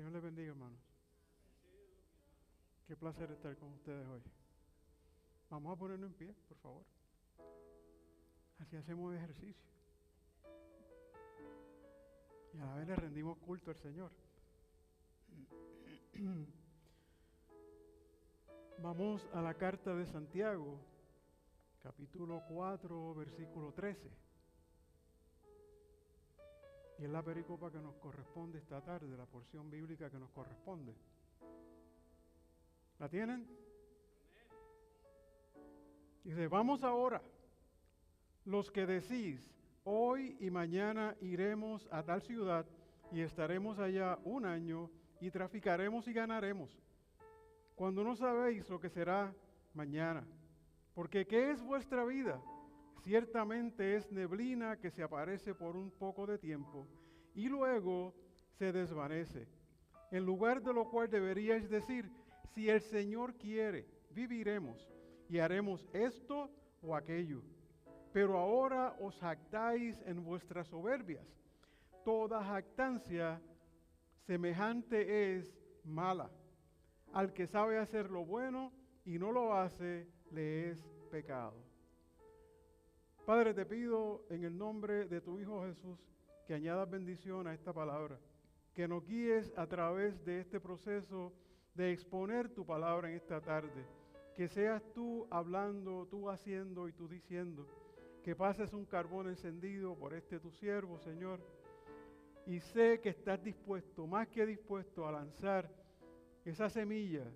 Señor les bendiga, hermanos. Qué placer estar con ustedes hoy. Vamos a ponernos en pie, por favor. Así hacemos ejercicio. Y a la vez le rendimos culto al Señor. Vamos a la carta de Santiago, capítulo 4, versículo 13. Y es la pericopa que nos corresponde esta tarde, la porción bíblica que nos corresponde. ¿La tienen? Dice, vamos ahora, los que decís, hoy y mañana iremos a tal ciudad y estaremos allá un año y traficaremos y ganaremos, cuando no sabéis lo que será mañana. Porque ¿qué es vuestra vida? Ciertamente es neblina que se aparece por un poco de tiempo y luego se desvanece. En lugar de lo cual deberíais decir, si el Señor quiere, viviremos y haremos esto o aquello. Pero ahora os jactáis en vuestras soberbias. Toda jactancia semejante es mala. Al que sabe hacer lo bueno y no lo hace, le es pecado. Padre, te pido en el nombre de tu Hijo Jesús que añadas bendición a esta palabra, que nos guíes a través de este proceso de exponer tu palabra en esta tarde, que seas tú hablando, tú haciendo y tú diciendo, que pases un carbón encendido por tu siervo, Señor, y sé que estás dispuesto, más que dispuesto a lanzar esa semilla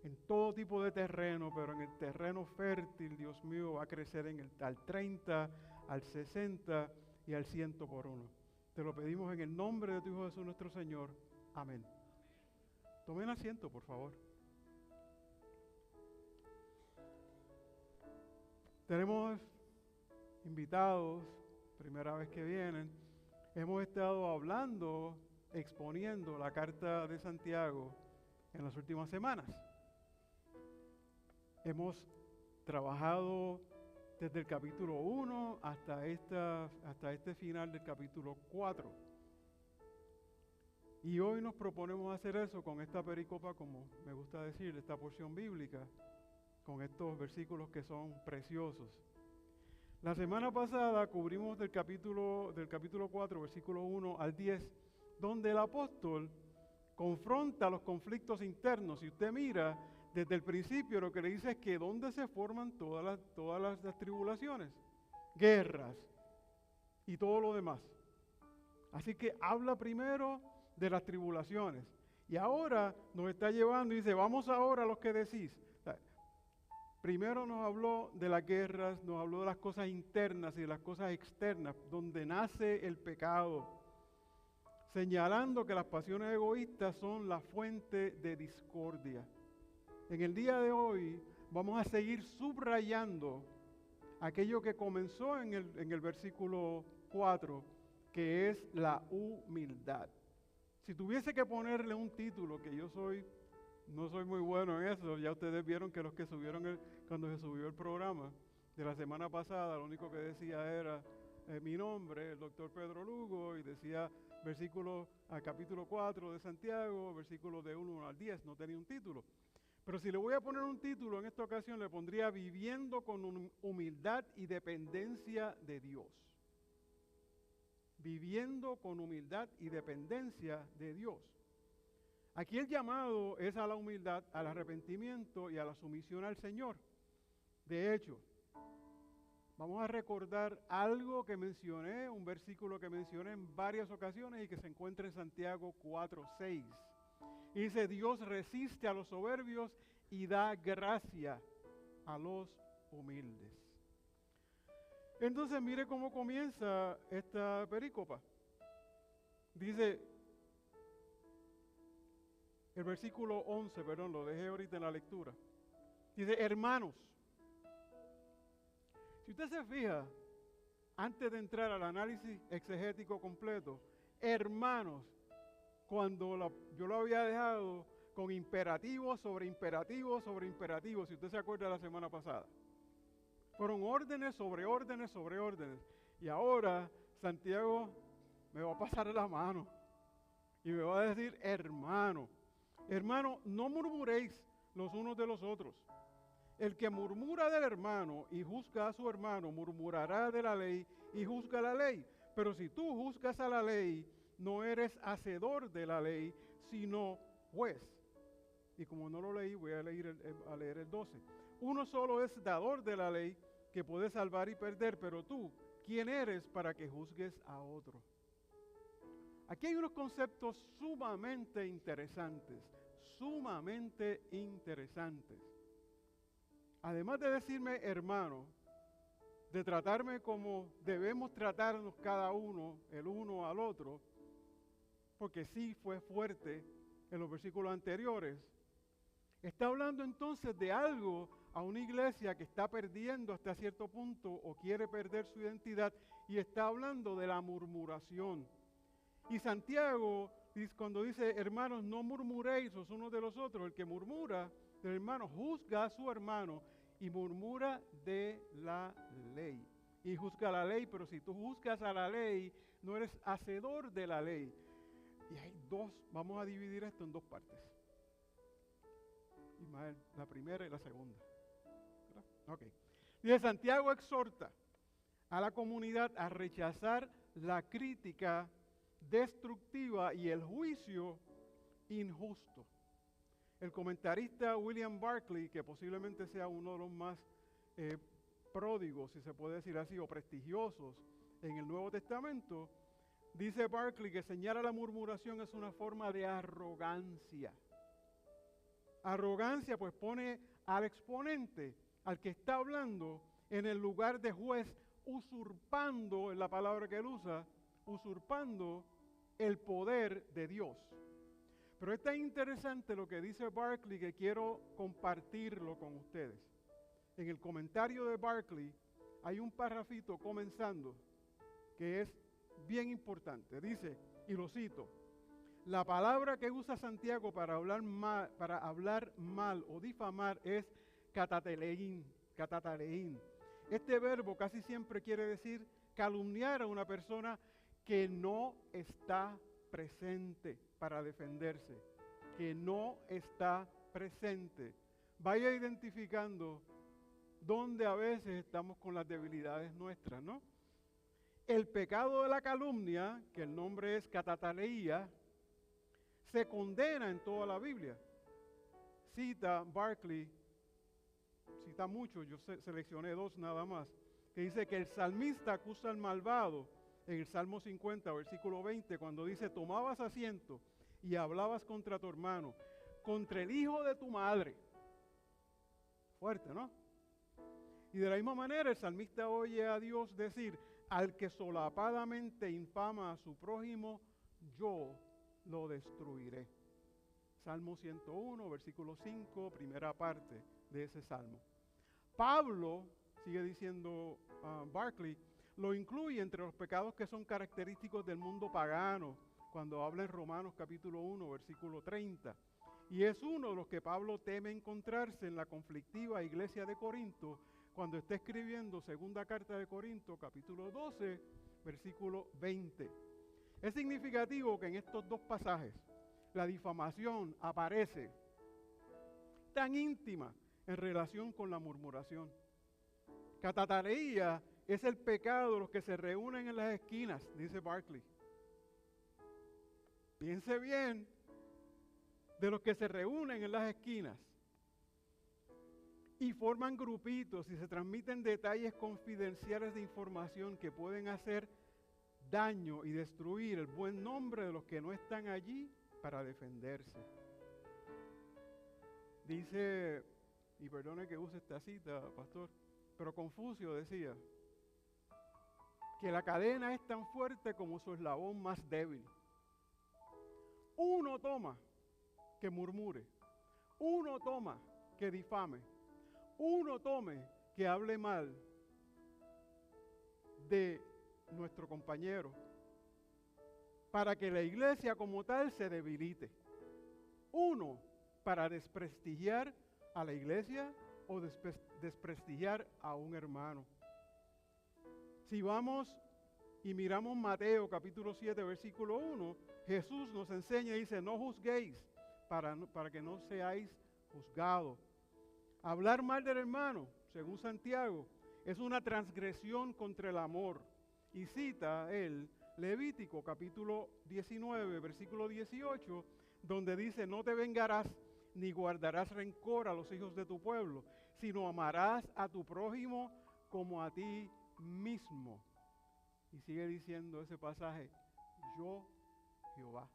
en todo tipo de terreno, pero en el terreno fértil, Dios mío, va a crecer al 30, al 60 y al 100 por uno. Te lo pedimos en el nombre de tu Hijo Jesús nuestro Señor. Amén. Tomen asiento, por favor. Tenemos invitados, primera vez que vienen. Hemos estado hablando, exponiendo la carta de Santiago en las últimas semanas. Hemos trabajado desde el capítulo 1 hasta este final del capítulo 4. Y hoy nos proponemos hacer eso con esta pericopa, como me gusta decir, esta porción bíblica, con estos versículos que son preciosos. La semana pasada cubrimos del capítulo 4, versículo 1 al 10, donde el apóstol confronta los conflictos internos. Si usted mira, desde el principio lo que le dice es que ¿dónde se forman todas las tribulaciones? Guerras y todo lo demás. Así que habla primero de las tribulaciones. Y ahora nos está llevando y dice, vamos ahora a los que decís. Primero nos habló de las guerras, nos habló de las cosas internas y de las cosas externas, donde nace el pecado, señalando que las pasiones egoístas son la fuente de discordia. En el día de hoy vamos a seguir subrayando aquello que comenzó en el versículo 4, que es la humildad. Si tuviese que ponerle un título, que no soy muy bueno en eso, ya ustedes vieron que los que subieron cuando se subió el programa de la semana pasada, lo único que decía era mi nombre, el doctor Pedro Lugo, y decía capítulo 4 de Santiago, versículos de 1 al 10, no tenía un título. Pero si le voy a poner un título en esta ocasión, le pondría Viviendo con humildad y dependencia de Dios. Viviendo con humildad y dependencia de Dios. Aquí el llamado es a la humildad, al arrepentimiento y a la sumisión al Señor. De hecho, vamos a recordar algo que mencioné, un versículo que mencioné en varias ocasiones y que se encuentra en Santiago 4:6. Y dice, Dios resiste a los soberbios y da gracia a los humildes. Entonces mire cómo comienza esta pericopa. Dice, el versículo 11, perdón, lo dejé ahorita en la lectura. Dice, hermanos, si usted se fija, antes de entrar al análisis exegético completo, hermanos, cuando yo lo había dejado con imperativo sobre imperativo sobre imperativo, si usted se acuerda de la semana pasada. Fueron órdenes sobre órdenes sobre órdenes. Y ahora Santiago me va a pasar la mano. Y me va a decir, hermano, hermano, no murmuréis los unos de los otros. El que murmura del hermano y juzga a su hermano, murmurará de la ley y juzga la ley. Pero si tú juzgas a la ley, no eres hacedor de la ley, sino juez. Y como no lo leí, voy a leer el 12. Uno solo es dador de la ley, que puede salvar y perder, pero tú, ¿quién eres para que juzgues a otro? Aquí hay unos conceptos sumamente interesantes, sumamente interesantes. Además de decirme hermano, de tratarme como debemos tratarnos cada uno, el uno al otro, porque sí fue fuerte en los versículos anteriores, está hablando entonces de algo a una iglesia que está perdiendo hasta cierto punto o quiere perder su identidad, y está hablando de la murmuración. Y Santiago, cuando dice, hermanos, no murmuréis los unos de los otros, el que murmura del hermano juzga a su hermano y murmura de la ley. Y juzga la ley, pero si tú juzgas a la ley, no eres hacedor de la ley. Y hay vamos a dividir esto en dos partes. Ismael, la primera y la segunda. ¿Verdad? Ok. Dice, Santiago exhorta a la comunidad a rechazar la crítica destructiva y el juicio injusto. El comentarista William Barclay, que posiblemente sea uno de los más pródigos, si se puede decir así, o prestigiosos en el Nuevo Testamento, dice Barclay que señala la murmuración es una forma de arrogancia. Arrogancia pues pone al exponente, al que está hablando, en el lugar de juez, usurpando, es la palabra que él usa, usurpando el poder de Dios. Pero es tan interesante lo que dice Barclay que quiero compartirlo con ustedes. En el comentario de Barclay hay un parrafito comenzando que es bien importante. Dice, y lo cito, la palabra que usa Santiago para hablar mal o difamar es catateleín. Este verbo casi siempre quiere decir calumniar a una persona que no está presente para defenderse, que no está presente. Vaya identificando dónde a veces estamos con las debilidades nuestras, ¿no? El pecado de la calumnia, que el nombre es catataleía, se condena en toda la Biblia. Cita Barclay, cita mucho, yo seleccioné dos nada más, que dice que el salmista acusa al malvado en el Salmo 50, versículo 20, cuando dice, tomabas asiento y hablabas contra tu hermano, contra el hijo de tu madre. Fuerte, ¿no? Y de la misma manera el salmista oye a Dios decir, al que solapadamente infama a su prójimo, yo lo destruiré. Salmo 101, versículo 5, primera parte de ese salmo. Pablo, sigue diciendo Barclay, lo incluye entre los pecados que son característicos del mundo pagano, cuando habla en Romanos capítulo 1, versículo 30. Y es uno de los que Pablo teme encontrarse en la conflictiva iglesia de Corinto, cuando está escribiendo segunda carta de Corinto, capítulo 12, versículo 20. Es significativo que en estos dos pasajes la difamación aparece tan íntima en relación con la murmuración. Catataleía es el pecado de los que se reúnen en las esquinas, dice Barclay. Piense bien, de los que se reúnen en las esquinas y forman grupitos y se transmiten detalles confidenciales de información que pueden hacer daño y destruir el buen nombre de los que no están allí para defenderse. Dice, y perdone que use esta cita, pastor, pero Confucio decía que la cadena es tan fuerte como su eslabón más débil. Uno toma que murmure, uno toma que difame, uno tome que hable mal de nuestro compañero, para que la iglesia como tal se debilite. Uno, para desprestigiar a la iglesia o desprestigiar a un hermano. Si vamos y miramos Mateo capítulo 7, versículo 1, Jesús nos enseña y dice, no juzguéis para que no seáis juzgados. Hablar mal del hermano, según Santiago, es una transgresión contra el amor. Y cita él Levítico capítulo 19, versículo 18, donde dice, no te vengarás ni guardarás rencor a los hijos de tu pueblo, sino amarás a tu prójimo como a ti mismo. Y sigue diciendo ese pasaje, yo Jehová.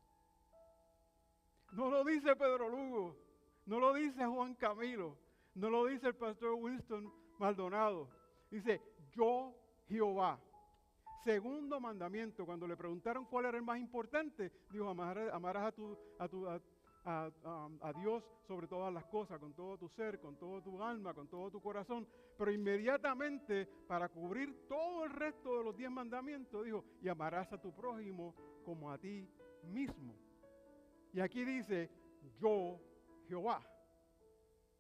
No lo dice Pedro Lugo, no lo dice Juan Camilo, no lo dice el pastor Winston Maldonado. Dice, yo Jehová. Segundo mandamiento, cuando le preguntaron cuál era el más importante, dijo, amarás a Dios sobre todas las cosas, con todo tu ser, con todo tu alma, con todo tu corazón. Pero inmediatamente, para cubrir todo el resto de los 10 mandamientos, dijo, y amarás a tu prójimo como a ti mismo. Y aquí dice, yo Jehová.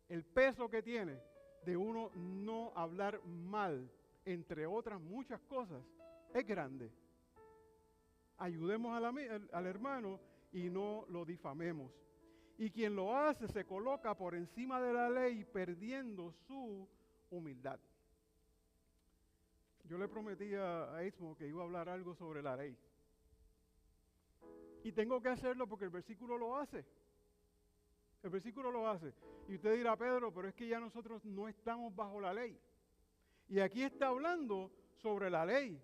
El peso que tiene de uno no hablar mal, entre otras muchas cosas, es grande. Ayudemos al hermano y no lo difamemos. Y quien lo hace se coloca por encima de la ley, perdiendo su humildad. Yo le prometí a Ismo que iba a hablar algo sobre la ley. Y tengo que hacerlo porque el versículo lo hace. El versículo lo hace. Y usted dirá, Pedro, pero es que ya nosotros no estamos bajo la ley. Y aquí está hablando sobre la ley.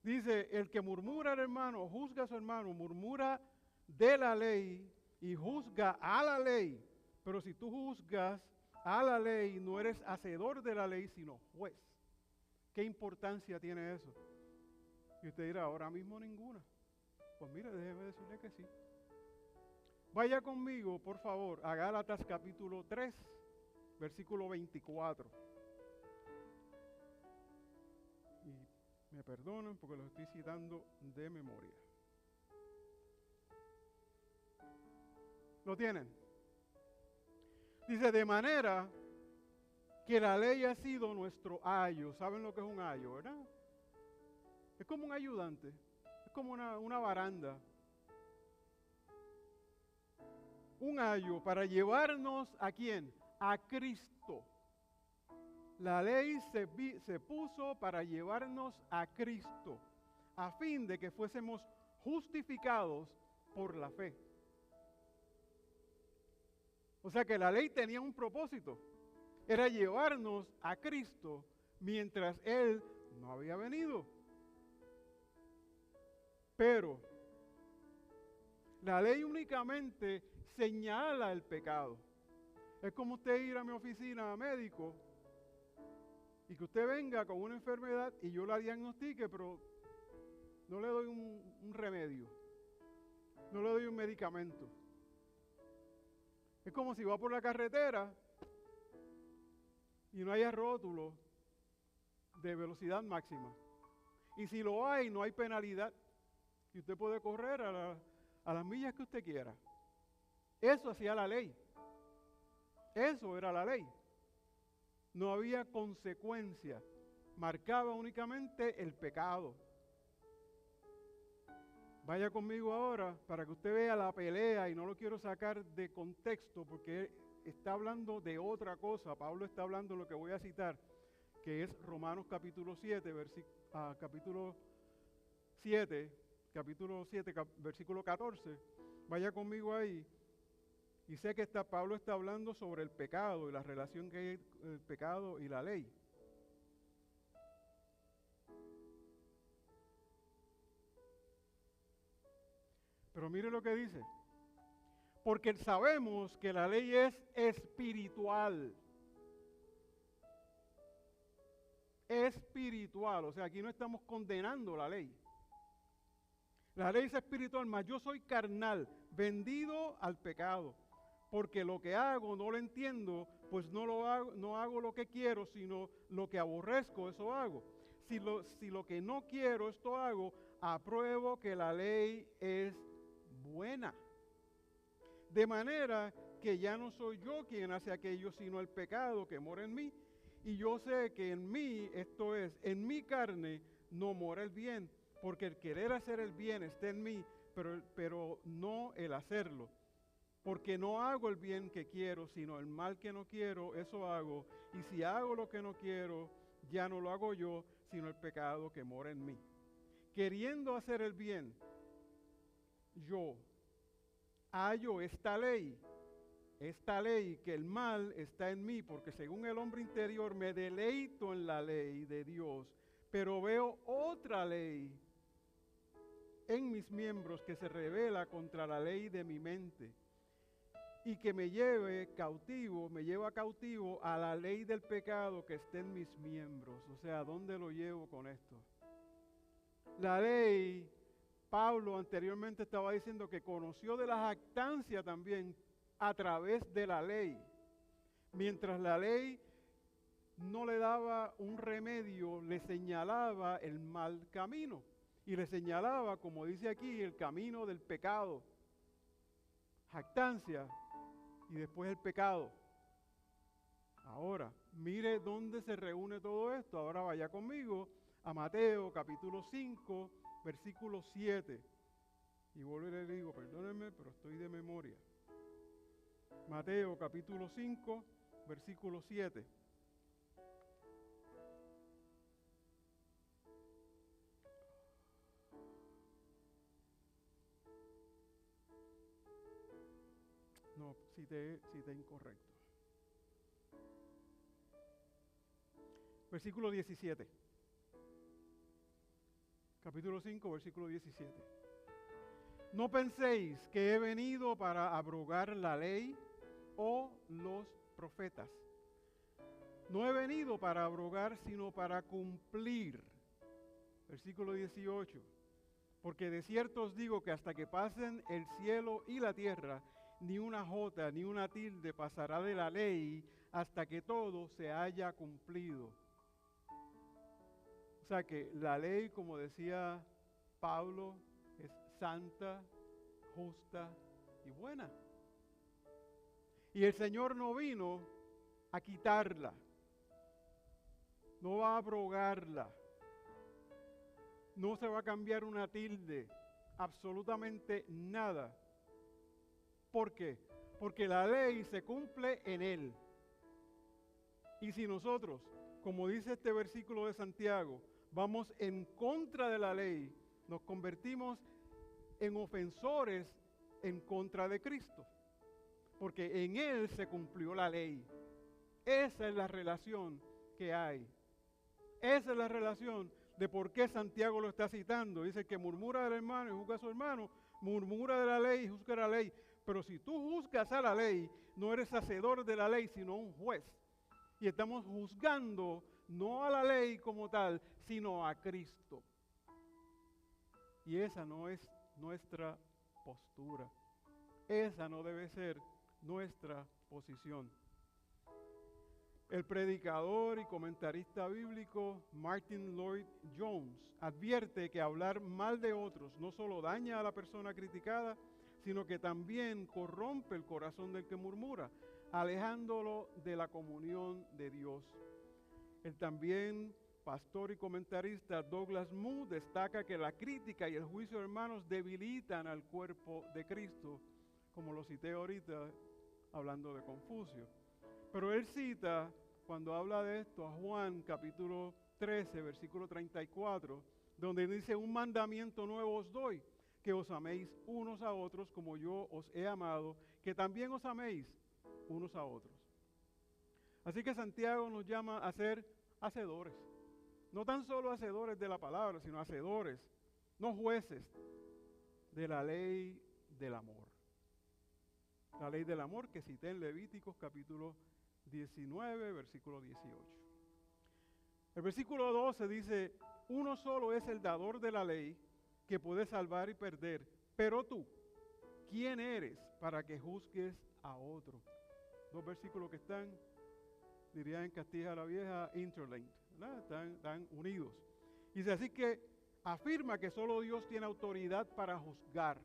Dice, el que murmura al hermano, juzga a su hermano, murmura de la ley y juzga a la ley. Pero si tú juzgas a la ley, no eres hacedor de la ley, sino juez. ¿Qué importancia tiene eso? Y usted dirá, ahora mismo ninguna. Pues mire, déjeme decirle que sí. Vaya conmigo, por favor, a Gálatas capítulo 3, versículo 24. Y me perdonan porque los estoy citando de memoria. ¿Lo tienen? Dice, de manera que la ley ha sido nuestro ayo. ¿Saben lo que es un ayo, verdad? Es como un ayudante, es como una baranda. Un ayo para llevarnos ¿a quién? A Cristo. La ley se puso para llevarnos a Cristo, a fin de que fuésemos justificados por la fe. O sea que la ley tenía un propósito, era llevarnos a Cristo mientras Él no había venido. Pero la ley únicamente señala el pecado. Es como usted ir a mi oficina médico y que usted venga con una enfermedad y yo la diagnostique, pero no le doy un remedio, no le doy un medicamento. Es como si va por la carretera y no haya rótulo de velocidad máxima. Y si lo hay, no hay penalidad. Y usted puede correr a las millas que usted quiera. Eso hacía la ley. Eso era la ley. No había consecuencia. Marcaba únicamente el pecado. Vaya conmigo ahora para que usted vea la pelea, y no lo quiero sacar de contexto porque está hablando de otra cosa. Pablo está hablando de lo que voy a citar, que es Romanos capítulo 7, capítulo 7, versículo 14. Vaya conmigo ahí. Y sé que Pablo está hablando sobre el pecado y la relación que hay entre el pecado y la ley. Pero mire lo que dice. Porque sabemos que la ley es espiritual. Espiritual. O sea, aquí no estamos condenando la ley. La ley es espiritual, mas yo soy carnal, vendido al pecado. Porque lo que hago no lo entiendo, pues no hago lo que quiero, sino lo que aborrezco, eso hago. Si lo que no quiero, esto hago, apruebo que la ley es buena. De manera que ya no soy yo quien hace aquello, sino el pecado que mora en mí. y yo sé que en mí, esto es, en mi carne, no mora el bien, porque el querer hacer el bien está en mí, pero no el hacerlo. Porque no hago el bien que quiero, sino el mal que no quiero, eso hago. Y si hago lo que no quiero, ya no lo hago yo, sino el pecado que mora en mí. Queriendo hacer el bien, yo hallo esta ley que el mal está en mí, porque según el hombre interior me deleito en la ley de Dios, pero veo otra ley en mis miembros que se revela contra la ley de mi mente y que me lleva cautivo a la ley del pecado que está en mis miembros. O sea, ¿dónde lo llevo con esto? La ley, Pablo anteriormente estaba diciendo que conoció de la jactancia también a través de la ley. Mientras la ley no le daba un remedio, le señalaba el mal camino. Y le señalaba, como dice aquí, el camino del pecado. Jactancia y después el pecado. Ahora, mire dónde se reúne todo esto. Ahora vaya conmigo a Mateo capítulo 5, versículo 7. Y vuelvo y le digo, perdónenme, pero estoy de memoria. Mateo capítulo 5, versículo 7. No, cité incorrecto. Versículo 17. Capítulo 5, versículo 17. No penséis que he venido para abrogar la ley o los profetas. No he venido para abrogar, sino para cumplir. Versículo 18. Porque de cierto os digo que hasta que pasen el cielo y la tierra, ni una jota ni una tilde pasará de la ley hasta que todo se haya cumplido. O sea que la ley, como decía Pablo, es santa, justa y buena. Y el Señor no vino a quitarla, no va a abrogarla, no se va a cambiar una tilde, absolutamente nada. ¿Por qué? Porque la ley se cumple en Él. Y si nosotros, como dice este versículo de Santiago, vamos en contra de la ley, nos convertimos en ofensores en contra de Cristo. Porque en Él se cumplió la ley. Esa es la relación que hay. Esa es la relación de por qué Santiago lo está citando. Dice que murmura del hermano y juzga a su hermano, murmura de la ley y juzga la ley. Pero si tú juzgas a la ley, no eres hacedor de la ley, sino un juez. Y estamos juzgando no a la ley como tal, sino a Cristo. Y esa no es nuestra postura. Esa no debe ser nuestra posición. El predicador y comentarista bíblico Martin Lloyd-Jones advierte que hablar mal de otros no solo daña a la persona criticada, sino que también corrompe el corazón del que murmura, alejándolo de la comunión de Dios. El también pastor y comentarista Douglas Moo destaca que la crítica y el juicio, hermanos, debilitan al cuerpo de Cristo, como lo cité ahorita hablando de Confucio. Pero él cita, cuando habla de esto, a Juan capítulo 13, versículo 34, donde dice: un mandamiento nuevo os doy, que os améis unos a otros como yo os he amado, que también os améis unos a otros. Así que Santiago nos llama a ser hacedores. No tan solo hacedores de la palabra, sino hacedores, no jueces, de la ley del amor. La ley del amor que cité en Levíticos capítulo 19, versículo 18. El versículo 12 dice: uno solo es el dador de la ley, que puede salvar y perder. Pero tú, ¿quién eres para que juzgues a otro? Dos versículos que están, diría en Castilla la Vieja, interlinked, ¿verdad? Están unidos. Dice así que afirma que solo Dios tiene autoridad para juzgar.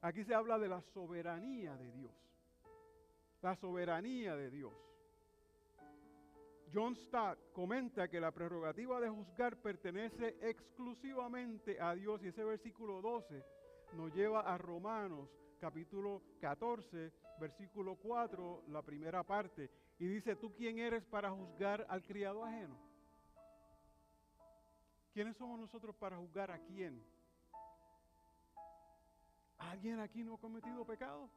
Aquí se habla de la soberanía de Dios. La soberanía de Dios. John Stott comenta que la prerrogativa de juzgar pertenece exclusivamente a Dios, y ese versículo 12 nos lleva a Romanos capítulo 14, versículo 4, la primera parte, y dice: ¿tú quién eres para juzgar al criado ajeno? ¿Quiénes somos nosotros para juzgar a quién? ¿Alguien aquí no ha cometido pecado?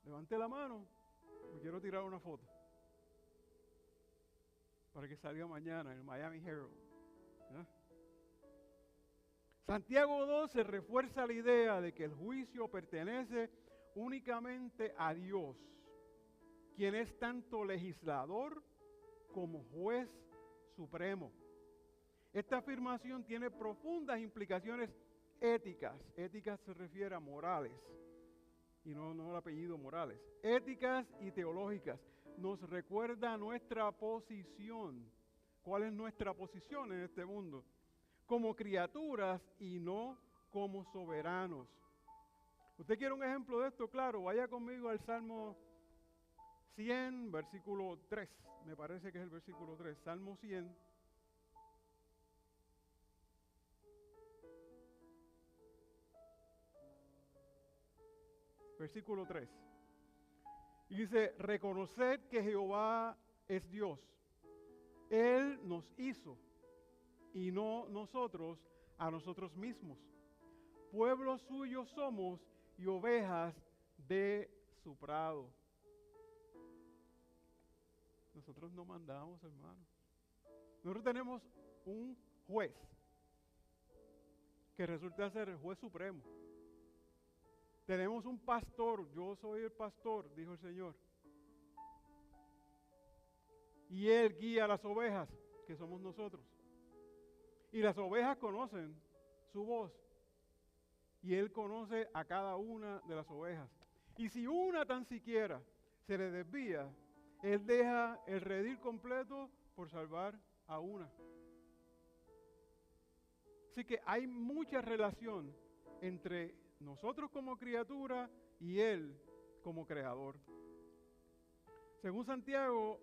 Levante la mano, me quiero tirar una foto para que salga mañana en el Miami Herald. ¿Ya? Santiago 12 refuerza la idea de que el juicio pertenece únicamente a Dios, quien es tanto legislador como juez supremo. Esta afirmación tiene profundas implicaciones éticas. Éticas se refiere a morales, y no el apellido Morales. Éticas y teológicas. Nos recuerda nuestra posición. ¿Cuál es nuestra posición en este mundo? Como criaturas y no como soberanos. ¿Usted quiere un ejemplo de esto? Claro, vaya conmigo al Salmo 100, versículo 3. Me parece que es el versículo 3. Salmo 100. Versículo 3. Y dice: reconoced que Jehová es Dios. Él nos hizo y no nosotros a nosotros mismos. Pueblo suyo somos y ovejas de su prado. Nosotros no mandamos, hermano. Nosotros tenemos un juez que resulta ser el juez supremo. Tenemos un pastor, yo soy el pastor, dijo el Señor. Y Él guía a las ovejas, que somos nosotros. Y las ovejas conocen su voz. Y Él conoce a cada una de las ovejas. Y si una tan siquiera se le desvía, Él deja el redil completo por salvar a una. Así que hay mucha relación entre nosotros como criatura y Él como creador. Según Santiago,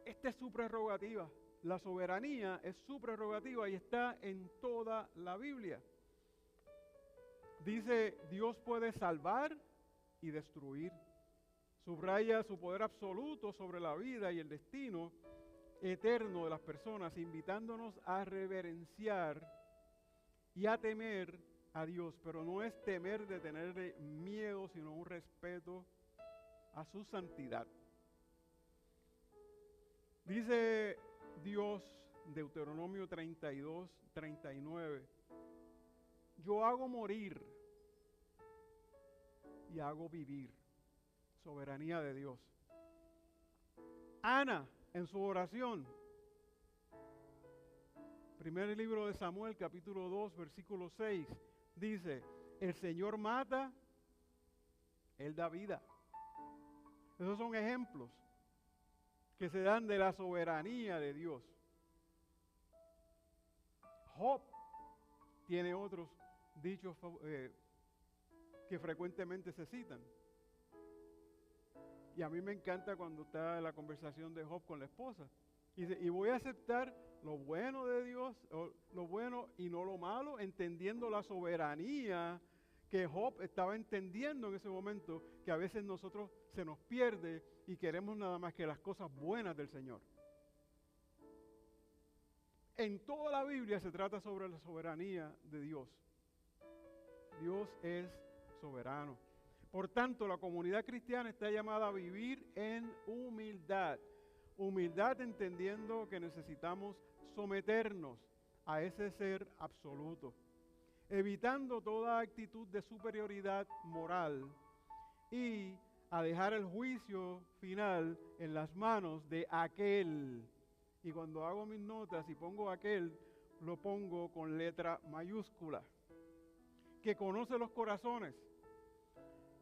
esta es su prerrogativa. La soberanía es su prerrogativa y está en toda la Biblia. Dice: Dios puede salvar y destruir. Subraya su poder absoluto sobre la vida y el destino eterno de las personas, invitándonos a reverenciar y a temer a Dios, pero no es temer de tenerle miedo, sino un respeto a su santidad. Dice Dios, Deuteronomio 32, 39, yo hago morir y hago vivir. Soberanía de Dios. Ana, en su oración, primer libro de Samuel, capítulo 2, versículo 6, dice: el Señor mata, Él da vida. Esos son ejemplos que se dan de la soberanía de Dios. Job tiene otros dichos que frecuentemente se citan. Y a mí me encanta cuando está la conversación de Job con la esposa. Y dice: y voy a aceptar lo bueno de Dios, lo bueno y no lo malo, entendiendo la soberanía que Job estaba entendiendo en ese momento, que a veces nosotros se nos pierde y queremos nada más que las cosas buenas del Señor. En toda la Biblia se trata sobre la soberanía de Dios. Dios es soberano. Por tanto, la comunidad cristiana está llamada a vivir en humildad. Humildad entendiendo que necesitamos someternos a ese ser absoluto, evitando toda actitud de superioridad moral y a dejar el juicio final en las manos de aquel. Y cuando hago mis notas y pongo aquel, lo pongo con letra mayúscula, que conoce los corazones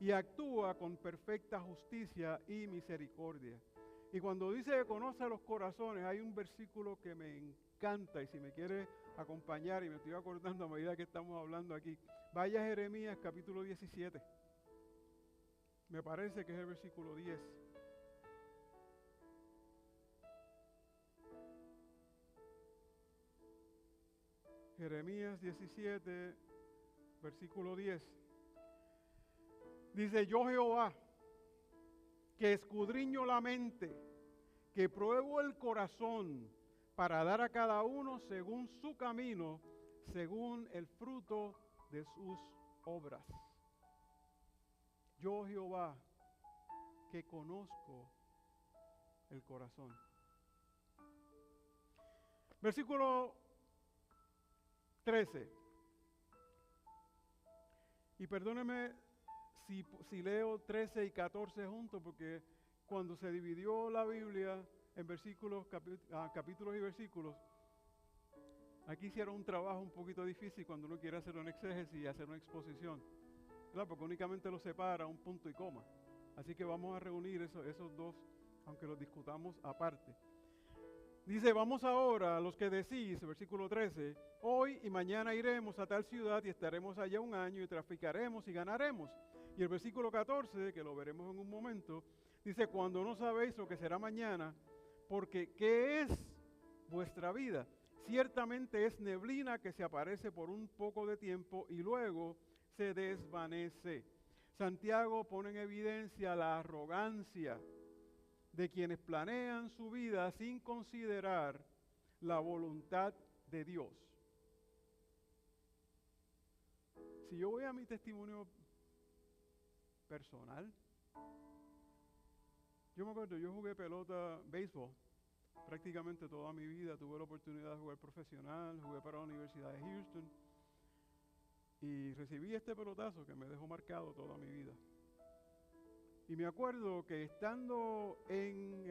y actúa con perfecta justicia y misericordia. Y cuando dice que conoce los corazones, hay un versículo que me encanta, y si me quiere acompañar, y me estoy acordando a medida que estamos hablando aquí, vaya a Jeremías capítulo 17. Me parece que es el versículo 10. Jeremías 17, versículo 10. Dice, yo Jehová, que escudriño la mente, que pruebo el corazón, para dar a cada uno según su camino, según el fruto de sus obras. Yo Jehová, que conozco el corazón. Versículo 13. Y perdóneme si leo 13 y 14 juntos, porque cuando se dividió la Biblia en versículos, capítulos y versículos, aquí hicieron un trabajo un poquito difícil cuando uno quiere hacer una exégesis y hacer una exposición. Claro, porque únicamente lo separa un punto y coma. Así que vamos a reunir esos dos, aunque los discutamos aparte. Dice, vamos ahora a los que decís, versículo 13, hoy y mañana iremos a tal ciudad y estaremos allá un año y traficaremos y ganaremos. Y el versículo 14, que lo veremos en un momento, dice, cuando no sabéis lo que será mañana, porque ¿qué es vuestra vida? Ciertamente es neblina que se aparece por un poco de tiempo y luego se desvanece. Santiago pone en evidencia la arrogancia de quienes planean su vida sin considerar la voluntad de Dios. Si yo voy a mi testimonio personal, yo me acuerdo, yo jugué pelota, béisbol, prácticamente toda mi vida. Tuve la oportunidad de jugar profesional, jugué para la Universidad de Houston y recibí este pelotazo que me dejó marcado toda mi vida. Y me acuerdo que estando en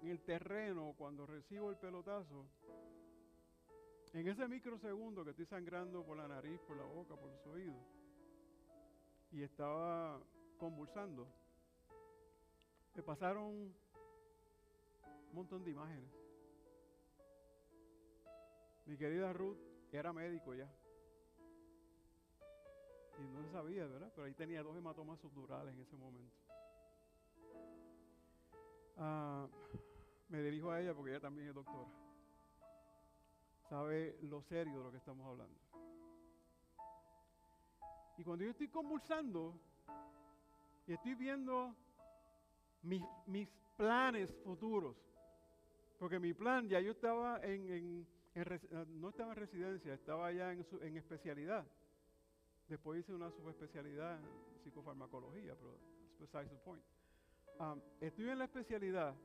el terreno, cuando recibo el pelotazo, en ese microsegundo que estoy sangrando por la nariz, por la boca, por los oídos, y estaba convulsando, me pasaron un montón de imágenes. Mi querida Ruth era médico ya. Y no se sabía, ¿verdad? Pero ahí tenía 2 hematomas subdurales en ese momento. Me dirijo a ella porque ella también es doctora. Sabe lo serio de lo que estamos hablando. Y cuando yo estoy convulsando y estoy viendo mis planes futuros, porque mi plan, ya yo estaba no estaba en residencia, estaba ya en especialidad. Después hice una subespecialidad en psicofarmacología, pero that's besides the point. Estoy en la especialidad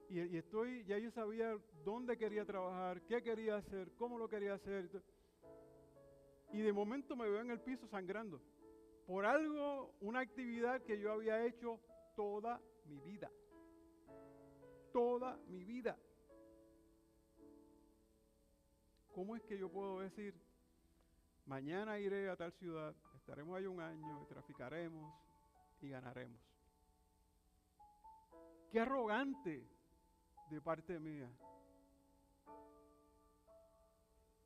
y ya yo sabía dónde quería trabajar, qué quería hacer, cómo lo quería hacer. Y de momento me veo en el piso sangrando por algo, una actividad que yo había hecho toda mi vida. Toda mi vida. ¿Cómo es que yo puedo decir, mañana iré a tal ciudad, estaremos ahí un año, y traficaremos y ganaremos? Qué arrogante de parte mía.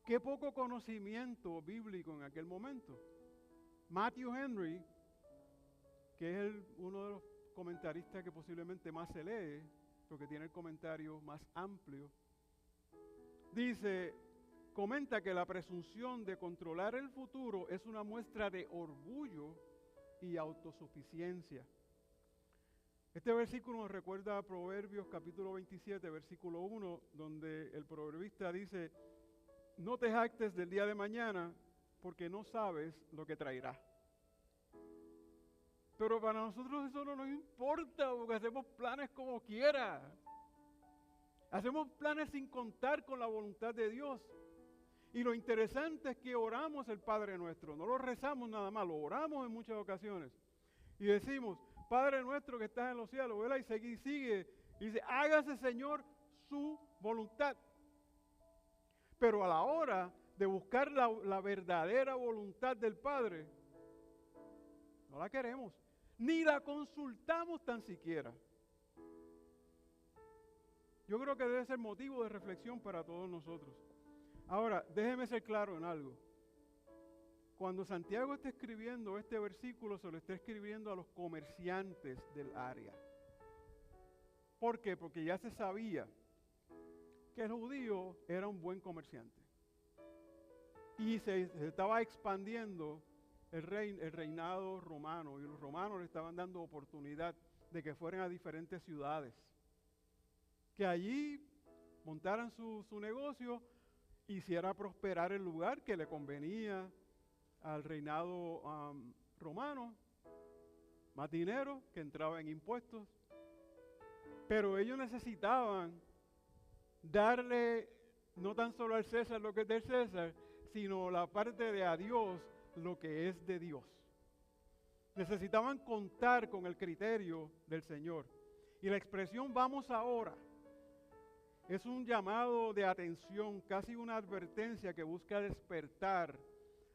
Qué poco conocimiento bíblico en aquel momento. Matthew Henry, que es uno de los comentaristas que posiblemente más se lee, porque tiene el comentario más amplio, comenta que la presunción de controlar el futuro es una muestra de orgullo y autosuficiencia. Este versículo nos recuerda a Proverbios capítulo 27, versículo 1, donde el proverbista dice, no te jactes del día de mañana, porque no sabes lo que traerá. Pero para nosotros eso no nos importa, porque hacemos planes como quiera. Hacemos planes sin contar con la voluntad de Dios. Y lo interesante es que oramos el Padre Nuestro, no lo rezamos nada más, lo oramos en muchas ocasiones. Y decimos, Padre Nuestro que estás en los cielos, ¿verdad? Y sigue, y dice, hágase Señor su voluntad. Pero a la hora de buscar la verdadera voluntad del Padre, no la queremos, ni la consultamos tan siquiera. Yo creo que debe ser motivo de reflexión para todos nosotros. Ahora, déjeme ser claro en algo. cuando Santiago está escribiendo este versículo, se lo está escribiendo a los comerciantes del área. ¿Por qué? Porque ya se sabía que el judío era un buen comerciante. Y se estaba expandiendo el reinado romano, y los romanos le estaban dando oportunidad de que fueran a diferentes ciudades, que allí montaran su negocio, hiciera prosperar el lugar que le convenía al reinado romano, más dinero que entraba en impuestos, pero ellos necesitaban darle no tan solo al César lo que es del César, sino la parte de a Dios lo que es de Dios. Necesitaban contar con el criterio del Señor. Y la expresión vamos ahora es un llamado de atención, casi una advertencia que busca despertar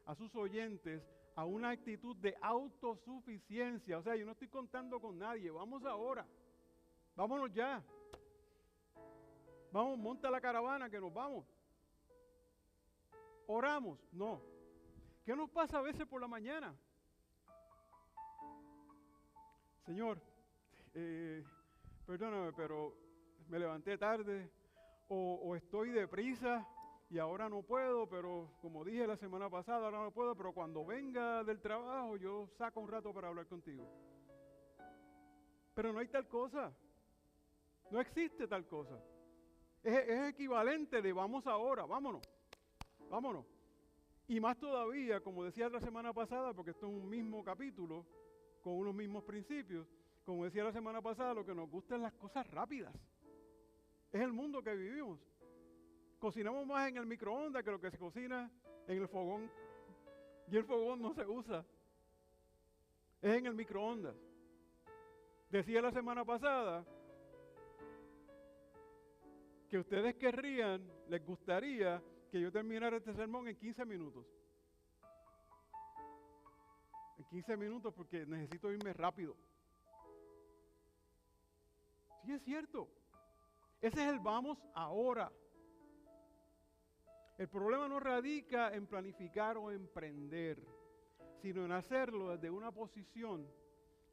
a sus oyentes a una actitud de autosuficiencia. O sea, yo no estoy contando con nadie, vamos ahora, vámonos ya. Vamos, monta la caravana que nos vamos. Oramos, no. ¿Qué nos pasa a veces por la mañana? Señor, perdóname, pero me levanté tarde o estoy deprisa y ahora no puedo, pero como dije la semana pasada, ahora no puedo, pero cuando venga del trabajo yo saco un rato para hablar contigo. Pero no hay tal cosa. No existe tal cosa. Es equivalente de vamos ahora, vámonos, vámonos. Y más todavía, como decía la semana pasada, porque esto es un mismo capítulo, con unos mismos principios, como decía la semana pasada, lo que nos gusta es las cosas rápidas. Es el mundo que vivimos. Cocinamos más en el microondas que lo que se cocina en el fogón. Y el fogón no se usa. Es en el microondas. Decía la semana pasada que ustedes querrían, les gustaría que yo terminara este sermón en 15 minutos. En 15 minutos porque necesito irme rápido. Sí, es cierto. Ese es el vamos ahora. El problema no radica en planificar o emprender, sino en hacerlo desde una posición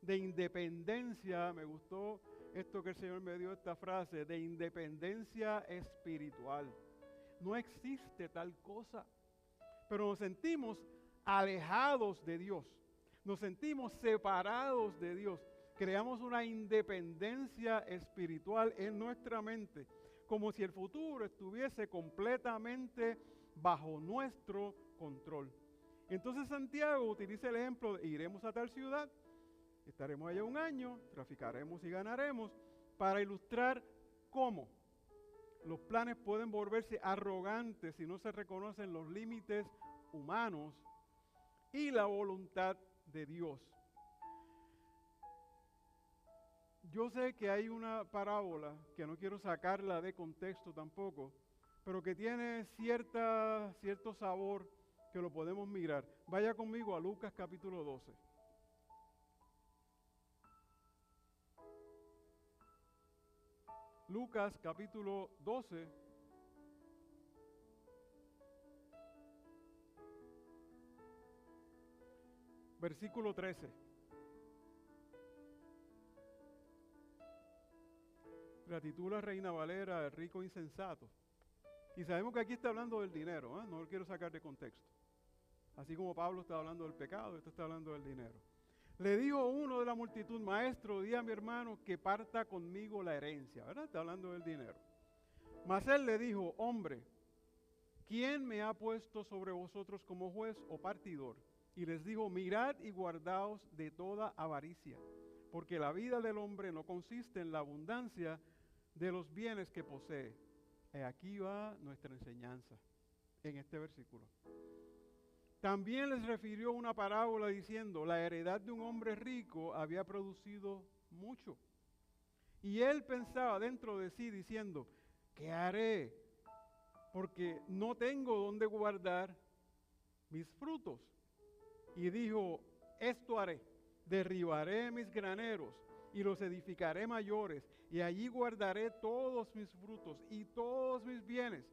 de independencia. Me gustó esto que el Señor me dio, esta frase, de independencia espiritual. No existe tal cosa, pero nos sentimos alejados de Dios, nos sentimos separados de Dios, creamos una independencia espiritual en nuestra mente, como si el futuro estuviese completamente bajo nuestro control. Entonces Santiago utiliza el ejemplo de iremos a tal ciudad, estaremos allá un año, traficaremos y ganaremos, para ilustrar cómo los planes pueden volverse arrogantes si no se reconocen los límites humanos y la voluntad de Dios. Yo sé que hay una parábola, que no quiero sacarla de contexto tampoco, pero que tiene cierto sabor que lo podemos mirar. Vaya conmigo a Lucas capítulo 12. Lucas capítulo 12, versículo 13. La titula Reina Valera, el rico insensato. Y sabemos que aquí está hablando del dinero, no lo quiero sacar de contexto. Así como Pablo está hablando del pecado, esto está hablando del dinero. Le dijo uno de la multitud: maestro, di a mi hermano que parta conmigo la herencia, ¿verdad? Está hablando del dinero. Mas él le dijo: hombre, ¿quién me ha puesto sobre vosotros como juez o partidor? Y les dijo: mirad y guardaos de toda avaricia, porque la vida del hombre no consiste en la abundancia de los bienes que posee. Aquí va nuestra enseñanza en este versículo. También les refirió una parábola diciendo: la heredad de un hombre rico había producido mucho. Y él pensaba dentro de sí diciendo: ¿qué haré? Porque no tengo dónde guardar mis frutos. Y dijo: esto haré, derribaré mis graneros y los edificaré mayores, y allí guardaré todos mis frutos y todos mis bienes.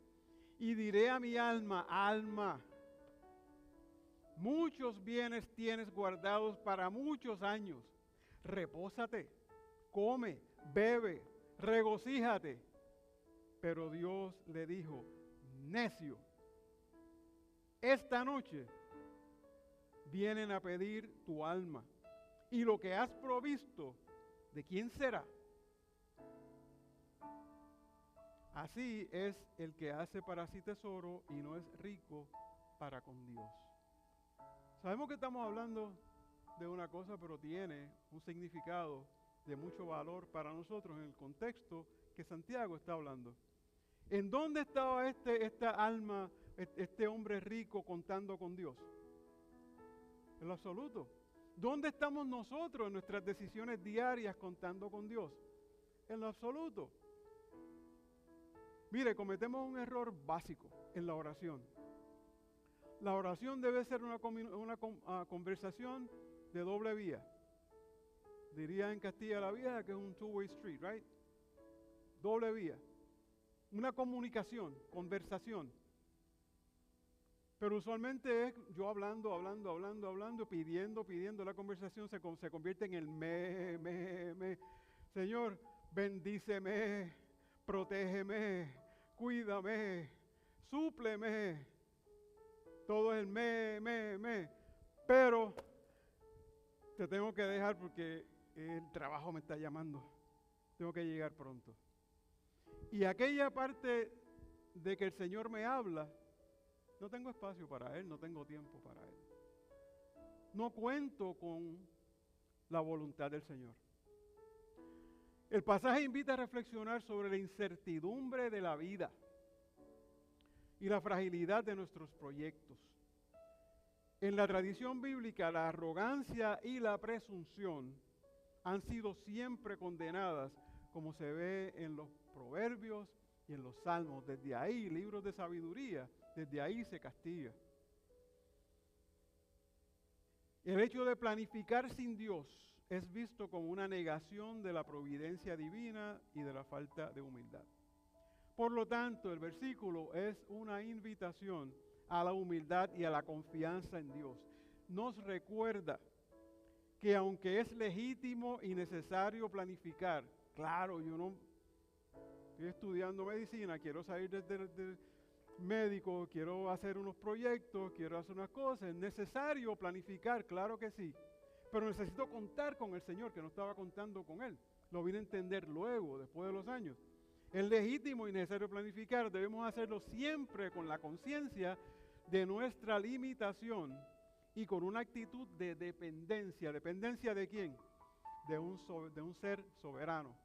Y diré a mi alma: alma, muchos bienes tienes guardados para muchos años. Repósate, come, bebe, regocíjate. Pero Dios le dijo, necio, esta noche vienen a pedir tu alma, y lo que has provisto, ¿de quién será? Así es el que hace para sí tesoro y no es rico para con Dios. Sabemos que estamos hablando de una cosa, pero tiene un significado de mucho valor para nosotros en el contexto que Santiago está hablando. ¿En dónde estaba esta alma, este hombre rico contando con Dios? En lo absoluto. ¿Dónde estamos nosotros en nuestras decisiones diarias contando con Dios? En lo absoluto. Mire, cometemos un error básico en la oración. La oración debe ser una conversación de doble vía. Diría en Castilla la Vieja que es un two-way street, right? Doble vía. Una comunicación, conversación. Pero usualmente es yo hablando, pidiendo. La conversación se convierte en el me. Señor, bendíceme, protégeme, cuídame, súpleme. Todo es el me. Pero te tengo que dejar porque el trabajo me está llamando. Tengo que llegar pronto. Y aquella parte de que el Señor me habla, no tengo espacio para Él, no tengo tiempo para Él. No cuento con la voluntad del Señor. El pasaje invita a reflexionar sobre la incertidumbre de la vida y la fragilidad de nuestros proyectos. En la tradición bíblica, la arrogancia y la presunción han sido siempre condenadas, como se ve en los proverbios y en los salmos. Desde ahí, libros de sabiduría, desde ahí se castiga. El hecho de planificar sin Dios es visto como una negación de la providencia divina y de la falta de humildad. Por lo tanto, el versículo es una invitación a la humildad y a la confianza en Dios. Nos recuerda que aunque es legítimo y necesario planificar, claro, yo no estoy estudiando medicina, quiero salir del médico, quiero hacer unos proyectos, quiero hacer unas cosas, es necesario planificar, claro que sí, pero necesito contar con el Señor, que no estaba contando con Él. Lo vine a entender luego, después de los años. Es legítimo y necesario planificar, debemos hacerlo siempre con la conciencia de nuestra limitación y con una actitud de dependencia. ¿Dependencia de quién? De un ser soberano,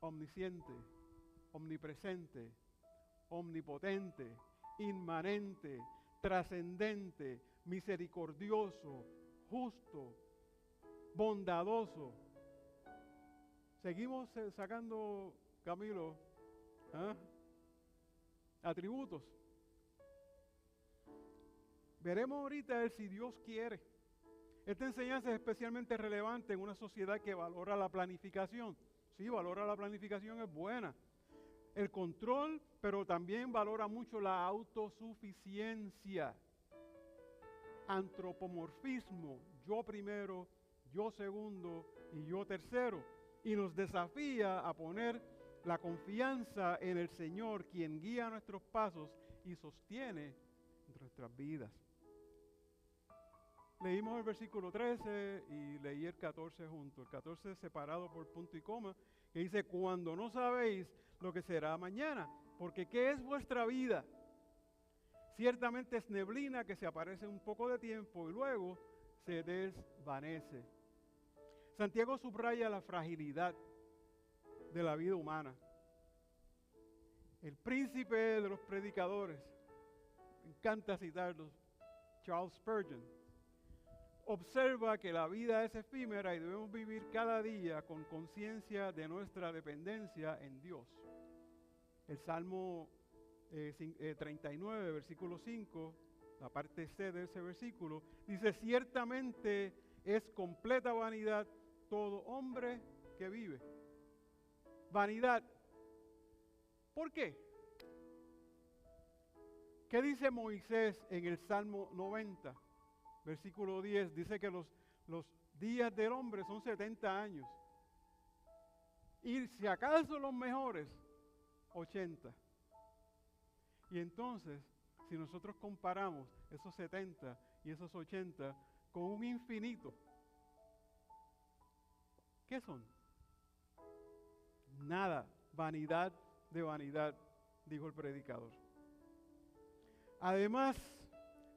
omnisciente, omnipresente, omnipotente, inmanente, trascendente, misericordioso, justo, bondadoso. Seguimos sacando, Camilo, atributos. Veremos ahorita si Dios quiere. Esta enseñanza es especialmente relevante en una sociedad que valora la planificación. Sí, valora la planificación, es buena. El control, pero también valora mucho la autosuficiencia. Antropomorfismo, yo primero, yo segundo y yo tercero. Y nos desafía a poner la confianza en el Señor, quien guía nuestros pasos y sostiene nuestras vidas. Leímos el versículo 13 y leí el 14 junto. El 14 separado por punto y coma, que dice, cuando no sabéis lo que será mañana, porque ¿qué es vuestra vida? Ciertamente es neblina que se aparece un poco de tiempo y luego se desvanece. Santiago subraya la fragilidad de la vida humana. El príncipe de los predicadores, me encanta citarlos, Charles Spurgeon, observa que la vida es efímera y debemos vivir cada día con conciencia de nuestra dependencia en Dios. El Salmo 39, versículo 5, la parte C de ese versículo, dice, ciertamente es completa vanidad todo hombre que vive. Vanidad. ¿Por qué? ¿Qué dice Moisés en el Salmo 90, versículo 10? Dice que los días del hombre son 70 años. Y si acaso los mejores, 80. Y entonces, si nosotros comparamos esos 70 y esos 80 con un infinito, ¿qué son? Nada, vanidad de vanidad, dijo el predicador. Además,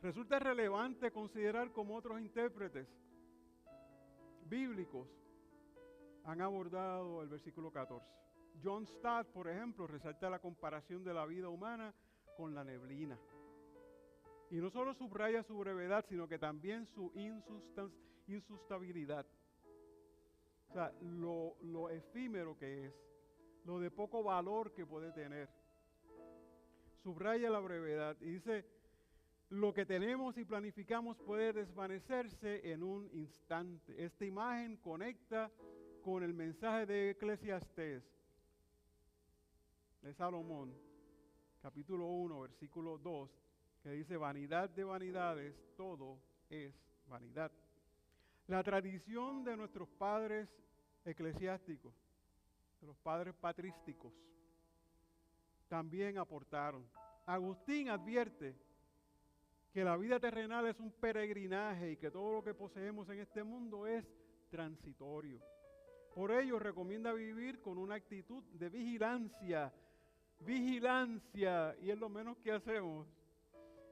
resulta relevante considerar cómo otros intérpretes bíblicos han abordado el versículo 14. John Stott, por ejemplo, resalta la comparación de la vida humana con la neblina. Y no solo subraya su brevedad, sino que también su insustabilidad. O sea, lo efímero que es, lo de poco valor que puede tener. Subraya la brevedad y dice, lo que tenemos y planificamos puede desvanecerse en un instante. Esta imagen conecta con el mensaje de Eclesiastés, de Salomón, capítulo 1, versículo 2, que dice, vanidad de vanidades, todo es vanidad. La tradición de nuestros padres eclesiásticos, de los padres patrísticos, también aportaron. Agustín advierte que la vida terrenal es un peregrinaje y que todo lo que poseemos en este mundo es transitorio. Por ello recomienda vivir con una actitud de vigilancia, y es lo menos que hacemos,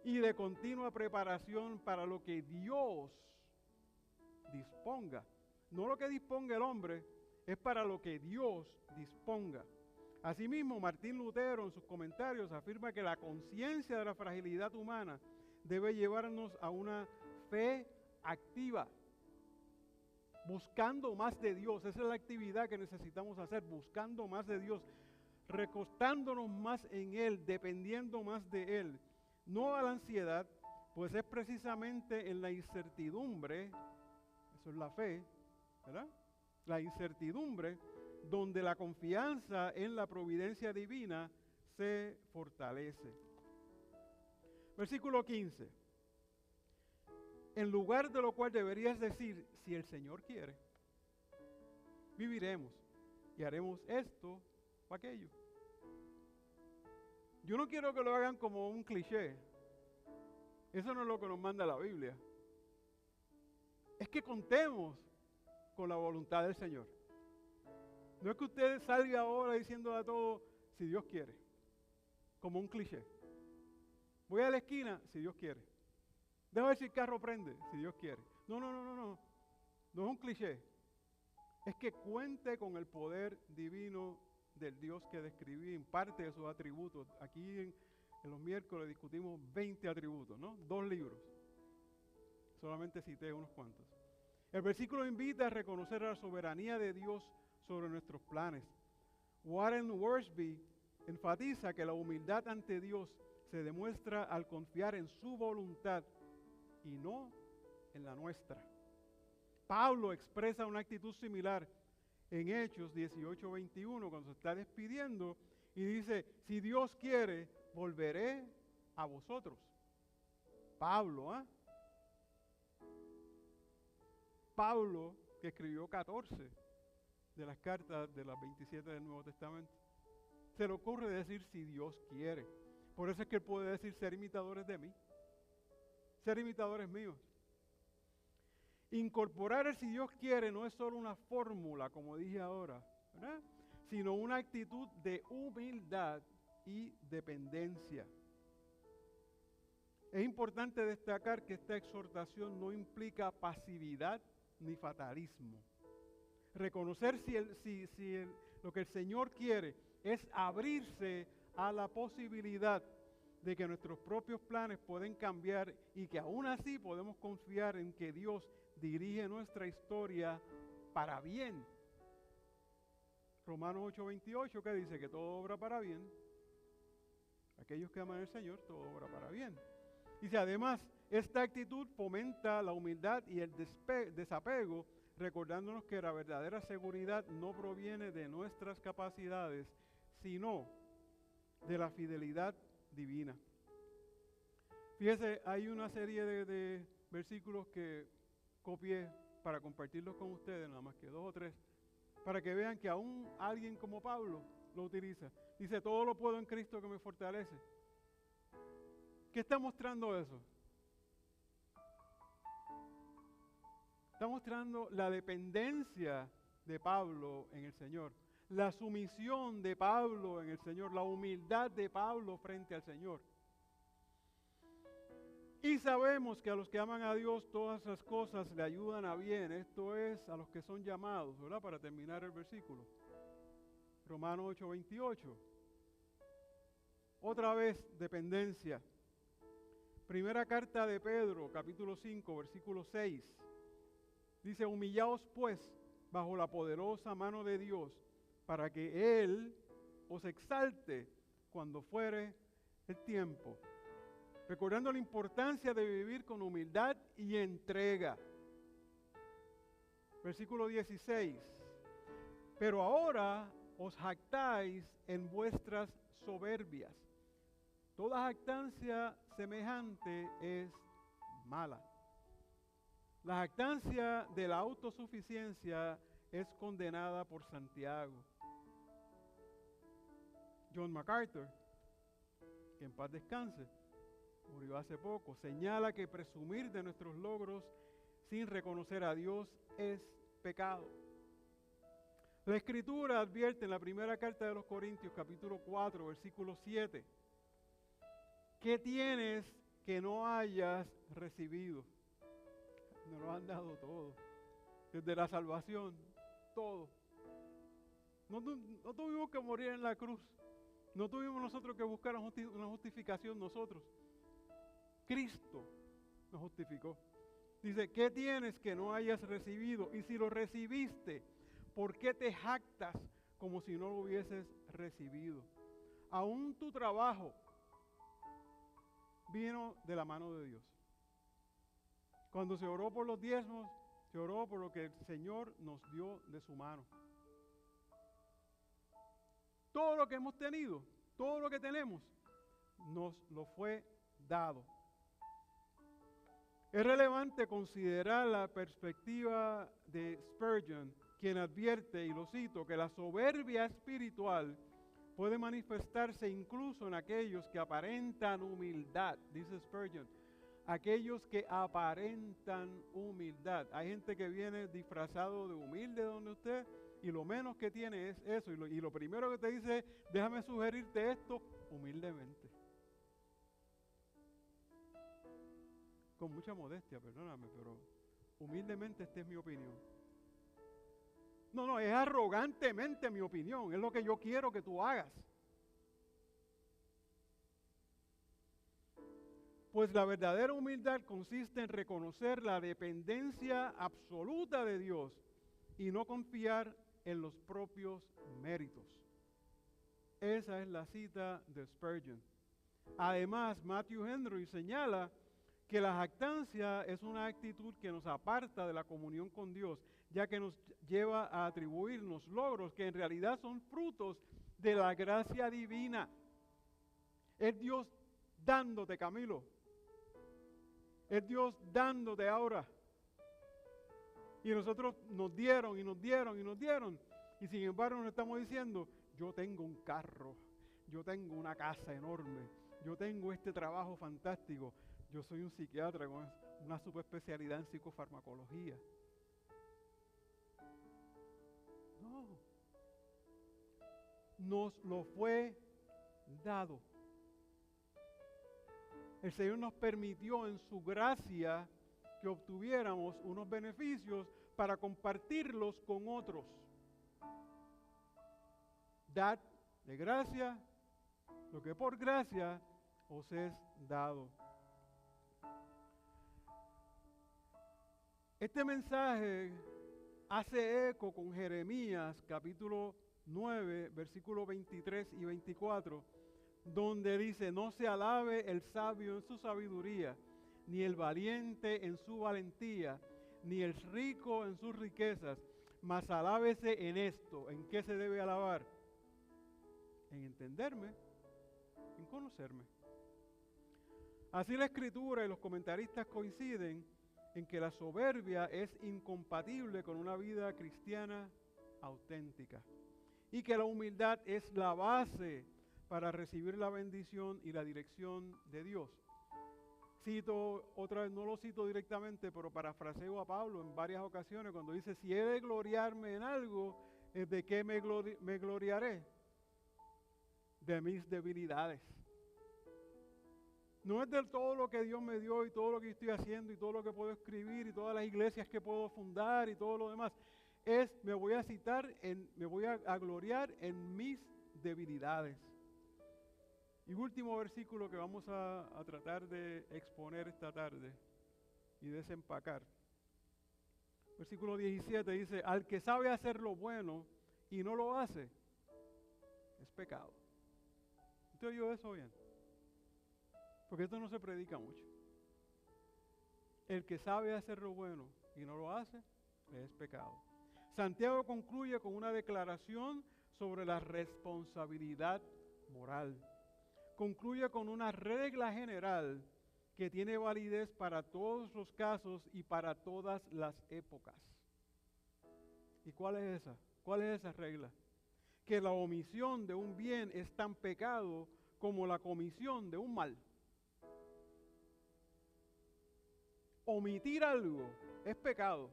y de continua preparación para lo que Dios disponga. No lo que disponga el hombre, es para lo que Dios disponga. Asimismo, Martín Lutero en sus comentarios afirma que la conciencia de la fragilidad humana debe llevarnos a una fe activa, buscando más de Dios. Esa es la actividad que necesitamos hacer, buscando más de Dios, recostándonos más en Él, dependiendo más de Él. No a la ansiedad, pues es precisamente en la incertidumbre, eso es la fe, ¿verdad? La incertidumbre, donde la confianza en la providencia divina se fortalece. Versículo 15. En lugar de lo cual deberías decir, si el Señor quiere, viviremos y haremos esto o aquello. Yo no quiero que lo hagan como un cliché. Eso no es lo que nos manda la Biblia. Es que contemos con la voluntad del Señor. No es que usted salga ahora diciendo a todo, si Dios quiere, como un cliché. Voy a la esquina, si Dios quiere. Deja ver si el carro prende, si Dios quiere. No. No es un cliché. Es que cuente con el poder divino del Dios que describí en parte de sus atributos. Aquí en los miércoles discutimos 20 atributos, ¿no? 2 libros. Solamente cité unos cuantos. El versículo invita a reconocer la soberanía de Dios sobre nuestros planes. Warren Wiersbe enfatiza que la humildad ante Dios se demuestra al confiar en su voluntad y no en la nuestra. Pablo expresa una actitud similar en Hechos 18:21 cuando se está despidiendo y dice, si Dios quiere, volveré a vosotros. Pablo, Pablo, que escribió 14 de las cartas de las 27 del Nuevo Testamento. Se le ocurre decir si Dios quiere. Por eso es que él puede decir ser imitadores de mí, ser imitadores míos. Incorporar el si Dios quiere no es solo una fórmula, como dije ahora, ¿verdad? Sino una actitud de humildad y dependencia. Es importante destacar que esta exhortación no implica pasividad ni fatalismo. Reconocer lo que el Señor quiere es abrirse a la posibilidad de que nuestros propios planes pueden cambiar y que aún así podemos confiar en que Dios dirige nuestra historia para bien. Romanos 8:28 que dice que todo obra para bien. Aquellos que aman al Señor, todo obra para bien. Dice además, esta actitud fomenta la humildad y el desapego, recordándonos que la verdadera seguridad no proviene de nuestras capacidades, sino de la fidelidad divina. Fíjese, hay una serie de versículos que copié para compartirlos con ustedes, nada más que 2 o 3, para que vean que aún alguien como Pablo lo utiliza. Dice, todo lo puedo en Cristo que me fortalece. ¿Qué está mostrando eso? Está mostrando la dependencia de Pablo en el Señor, la sumisión de Pablo en el Señor, la humildad de Pablo frente al Señor. Y sabemos que a los que aman a Dios todas esas cosas le ayudan a bien. Esto es a los que son llamados, ¿verdad? Para terminar el versículo. Romanos 8:28. Otra vez, dependencia. Primera carta de Pedro, capítulo 5, versículo 6. Dice, humillaos pues bajo la poderosa mano de Dios, para que Él os exalte cuando fuere el tiempo. Recordando la importancia de vivir con humildad y entrega. Versículo 16. Pero ahora os jactáis en vuestras soberbias. Toda jactancia semejante es mala. La jactancia de la autosuficiencia es condenada por Santiago. John MacArthur, que en paz descanse, murió hace poco, señala que presumir de nuestros logros sin reconocer a Dios es pecado. La Escritura advierte en la primera carta de los Corintios, capítulo 4, versículo 7, ¿qué tienes que no hayas recibido? Nos lo han dado todo, desde la salvación, todo. No tuvimos que morir en la cruz, no tuvimos nosotros que buscar una justificación nosotros. Cristo nos justificó. Dice, ¿qué tienes que no hayas recibido? Y si lo recibiste, ¿por qué te jactas como si no lo hubieses recibido? Aún tu trabajo vino de la mano de Dios. Cuando se oró por los diezmos, se oró por lo que el Señor nos dio de su mano. Todo lo que hemos tenido, todo lo que tenemos, nos lo fue dado. Es relevante considerar la perspectiva de Spurgeon, quien advierte, y lo cito, que la soberbia espiritual puede manifestarse incluso en aquellos que aparentan humildad, dice Spurgeon, aquellos que aparentan humildad. Hay gente que viene disfrazado de humilde donde usted y lo menos que tiene es eso, y lo primero que te dice, déjame sugerirte esto humildemente. Con mucha modestia, perdóname, pero humildemente esta es mi opinión. No, es arrogantemente mi opinión, es lo que yo quiero que tú hagas. Pues la verdadera humildad consiste en reconocer la dependencia absoluta de Dios y no confiar en los propios méritos. Esa es la cita de Spurgeon. Además, Matthew Henry señala que la jactancia es una actitud que nos aparta de la comunión con Dios, ya que nos lleva a atribuirnos logros que en realidad son frutos de la gracia divina. Es Dios dándote, Camilo. Es Dios dándote ahora. Y nosotros nos dieron y nos dieron y nos dieron. Y sin embargo nos estamos diciendo, yo tengo un carro, yo tengo una casa enorme, yo tengo este trabajo fantástico. Yo soy un psiquiatra con una subespecialidad en psicofarmacología. No. Nos lo fue dado. El Señor nos permitió en su gracia que obtuviéramos unos beneficios para compartirlos con otros. Dad de gracia lo que por gracia os es dado. Este mensaje hace eco con Jeremías capítulo 9, versículos 23 y 24, donde dice, no se alabe el sabio en su sabiduría, ni el valiente en su valentía, ni el rico en sus riquezas, mas alábese en esto. ¿En qué se debe alabar? En entenderme, en conocerme. Así la Escritura y los comentaristas coinciden en que la soberbia es incompatible con una vida cristiana auténtica y que la humildad es la base para recibir la bendición y la dirección de Dios. Cito otra vez, no lo cito directamente, pero parafraseo a Pablo en varias ocasiones cuando dice, si he de gloriarme en algo, ¿de qué me gloriaré? De mis debilidades. No es de todo lo que Dios me dio y todo lo que estoy haciendo y todo lo que puedo escribir y todas las iglesias que puedo fundar y todo lo demás. Me voy a gloriar en mis debilidades. Y último versículo que vamos a tratar de exponer esta tarde y desempacar. Versículo 17 dice, al que sabe hacer lo bueno y no lo hace, es pecado. ¿Usted oyó eso bien? Porque esto no se predica mucho. El que sabe hacer lo bueno y no lo hace, es pecado. Santiago concluye con una declaración sobre la responsabilidad moral. Concluye con una regla general que tiene validez para todos los casos y para todas las épocas. ¿Y cuál es esa? ¿Cuál es esa regla? Que la omisión de un bien es tan pecado como la comisión de un mal. Omitir algo es pecado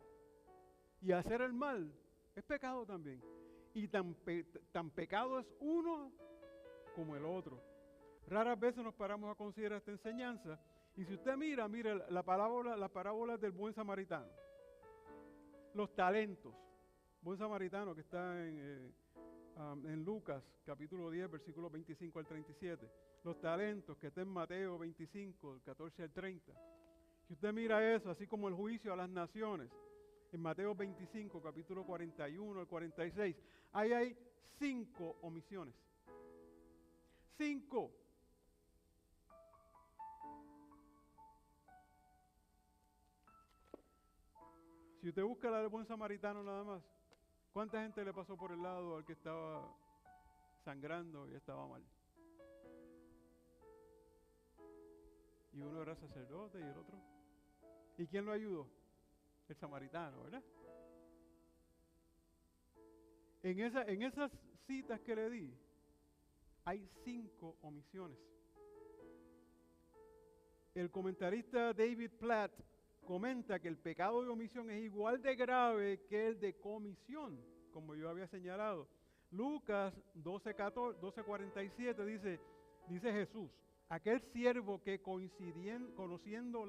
y hacer el mal es pecado también. Y tan pecado es uno como el otro. Raras veces nos paramos a considerar esta enseñanza. Y si usted mira la parábola del buen samaritano. Los talentos. Buen samaritano que está en Lucas, capítulo 10, versículos 25 al 37. Los talentos que está en Mateo 25, del 14 al 30. Si usted mira eso, así como el juicio a las naciones, en Mateo 25, capítulo 41 al 46, ahí hay 5 omisiones. 5. Si usted busca la del buen samaritano nada más, ¿cuánta gente le pasó por el lado al que estaba sangrando y estaba mal? Y uno era sacerdote y el otro. ¿Y quién lo ayudó? El samaritano, ¿verdad? En esas citas que le di, hay 5 omisiones. El comentarista David Platt comenta que el pecado de omisión es igual de grave que el de comisión, como yo había señalado. Lucas 12:47 dice Jesús, aquel siervo que conociendo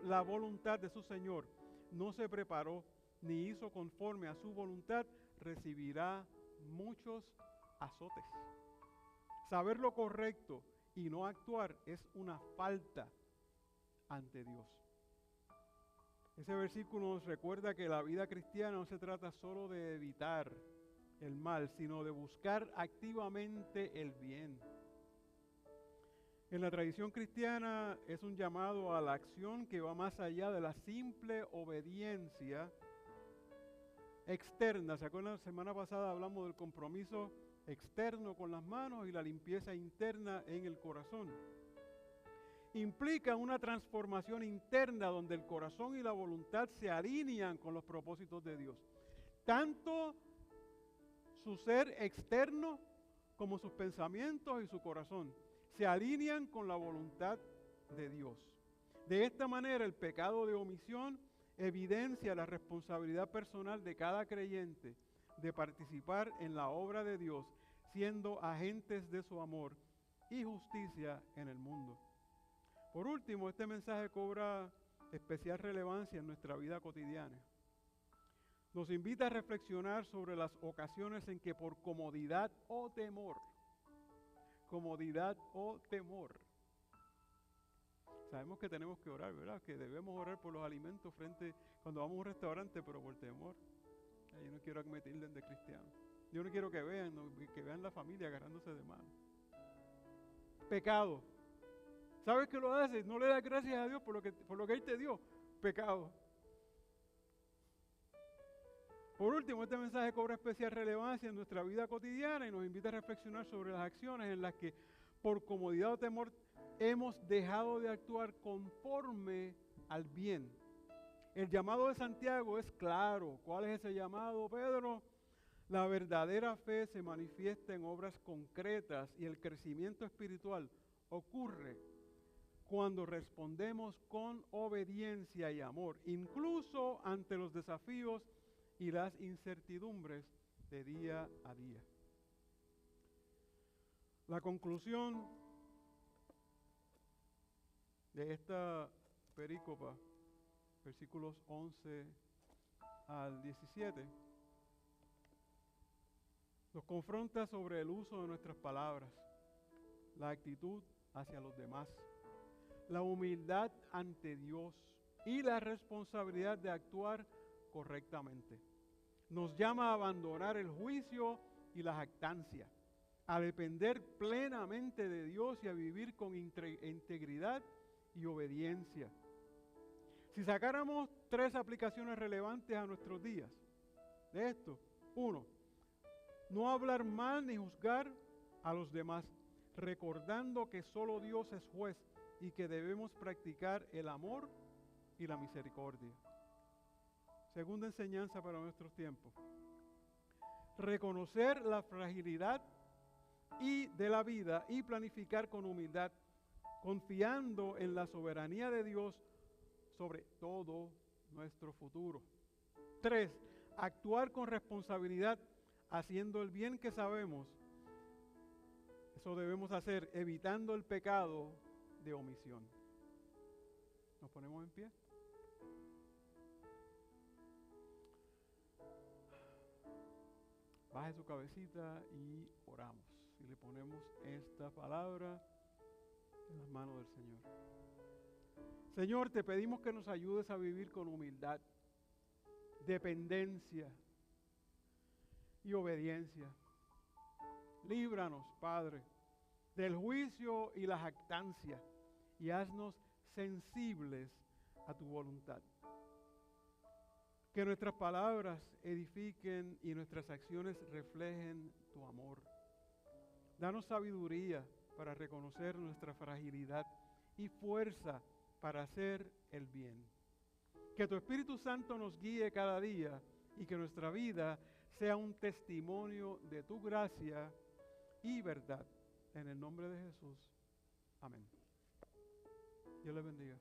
la voluntad de su Señor, no se preparó ni hizo conforme a su voluntad, recibirá muchos azotes. Saber lo correcto y no actuar es una falta ante Dios. Ese versículo nos recuerda que la vida cristiana no se trata solo de evitar el mal, sino de buscar activamente el bien. En la tradición cristiana es un llamado a la acción que va más allá de la simple obediencia externa. ¿Se acuerdan? La semana pasada hablamos del compromiso externo con las manos y la limpieza interna en el corazón. Implica una transformación interna donde el corazón y la voluntad se alinean con los propósitos de Dios. Tanto su ser externo como sus pensamientos y su corazón se alinean con la voluntad de Dios. De esta manera, el pecado de omisión evidencia la responsabilidad personal de cada creyente de participar en la obra de Dios, siendo agentes de su amor y justicia en el mundo. Por último, este mensaje cobra especial relevancia en nuestra vida cotidiana. Nos invita a reflexionar sobre las ocasiones en que por comodidad o temor, sabemos que tenemos que orar, ¿verdad? Que debemos orar por los alimentos cuando vamos a un restaurante, pero por temor. Yo no quiero que me tilden de cristiano. Yo no quiero que vean la familia agarrándose de mano. Pecado. ¿Sabes qué lo haces? No le das gracias a Dios por lo que Él te dio. Pecado. Por último, este mensaje cobra especial relevancia en nuestra vida cotidiana y nos invita a reflexionar sobre las acciones en las que por comodidad o temor, hemos dejado de actuar conforme al bien. El llamado de Santiago es claro. ¿Cuál es ese llamado, Pedro? La verdadera fe se manifiesta en obras concretas y el crecimiento espiritual ocurre cuando respondemos con obediencia y amor, incluso ante los desafíos y las incertidumbres de día a día. La conclusión de esta perícopa, versículos 11 al 17, nos confronta sobre el uso de nuestras palabras, la actitud hacia los demás, la humildad ante Dios y la responsabilidad de actuar correctamente. Nos llama a abandonar el juicio y la jactancia, a depender plenamente de Dios y a vivir con integridad y obediencia. Si sacáramos 3 aplicaciones relevantes a nuestros días de esto: 1, no hablar mal ni juzgar a los demás, recordando que solo Dios es juez y que debemos practicar el amor y la misericordia. Segunda enseñanza para nuestros tiempos: reconocer la fragilidad de la vida y planificar con humildad, confiando en la soberanía de Dios sobre todo nuestro futuro. 3, actuar con responsabilidad, haciendo el bien que sabemos. Eso debemos hacer, evitando el pecado de omisión. ¿Nos ponemos en pie? Baje su cabecita y oramos. Y le ponemos esta palabra en las manos del Señor. Señor, te pedimos que nos ayudes a vivir con humildad, dependencia y obediencia. Líbranos, Padre, del juicio y la jactancia, y haznos sensibles a tu voluntad. Que nuestras palabras edifiquen y nuestras acciones reflejen tu amor. Danos sabiduría para reconocer nuestra fragilidad y fuerza para hacer el bien. Que tu Espíritu Santo nos guíe cada día y que nuestra vida sea un testimonio de tu gracia y verdad. En el nombre de Jesús. Amén. Dios les bendiga.